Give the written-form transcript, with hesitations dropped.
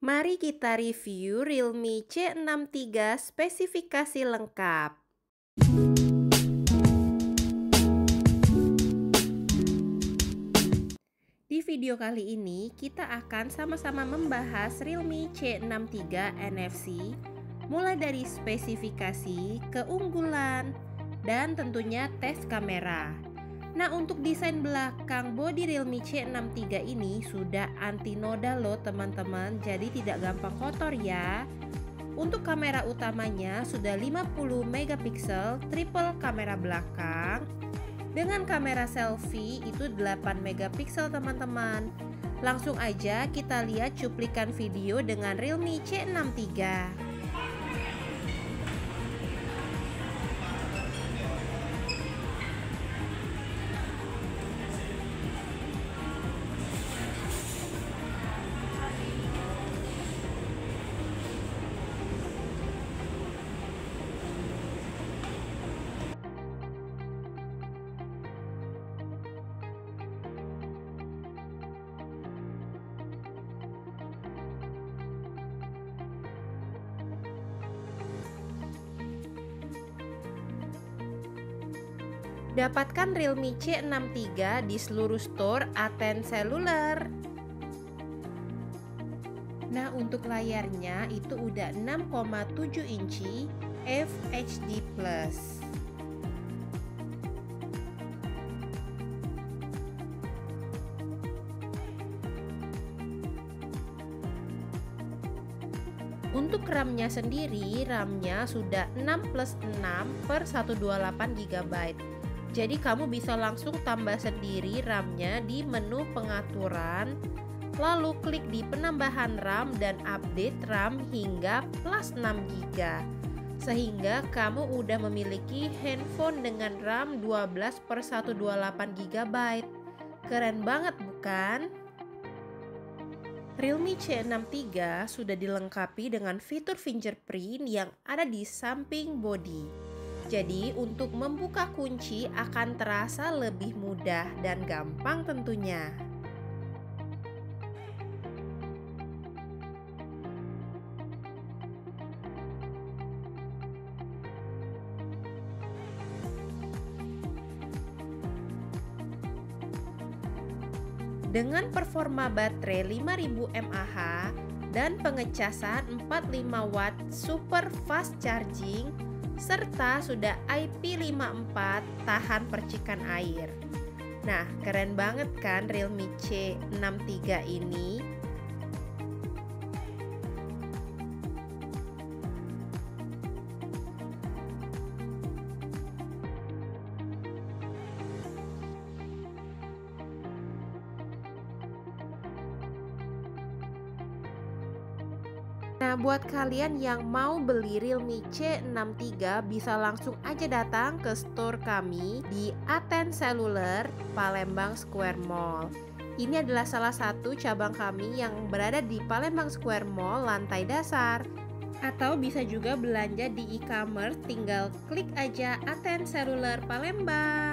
Mari kita review Realme C63 spesifikasi lengkap. Di video kali ini kita akan sama-sama membahas Realme C63 NFC, mulai dari spesifikasi, keunggulan, dan tentunya tes kamera. Nah, untuk desain belakang bodi Realme C63 ini sudah anti noda loh teman-teman, jadi tidak gampang kotor ya. Untuk kamera utamanya sudah 50 megapiksel triple kamera belakang. Dengan kamera selfie itu 8 megapiksel teman-teman. Langsung aja kita lihat cuplikan video dengan Realme C63. Dapatkan Realme C63 di seluruh store Aten Seluler. Nah, untuk layarnya itu udah 6,7 inci FHD+. Untuk RAM-nya sendiri, RAM-nya sudah 6+6/128 GB. Jadi kamu bisa langsung tambah sendiri RAM-nya di menu pengaturan, lalu klik di penambahan RAM dan update RAM hingga plus 6 GB. Sehingga kamu udah memiliki handphone dengan RAM 12/128 GB. Keren banget bukan? Realme C63 sudah dilengkapi dengan fitur fingerprint yang ada di samping bodi. Jadi untuk membuka kunci akan terasa lebih mudah dan gampang tentunya. Dengan performa baterai 5000 mAh dan pengecasan 45 watt super fast charging, serta sudah IP54 tahan percikan air. Nah, keren banget kan Realme C63 ini? Nah, buat kalian yang mau beli Realme C63 bisa langsung aja datang ke store kami di Aten Seluler, Palembang Square Mall. Ini adalah salah satu cabang kami yang berada di Palembang Square Mall lantai dasar. Atau bisa juga belanja di e-commerce, tinggal klik aja Aten Seluler Palembang.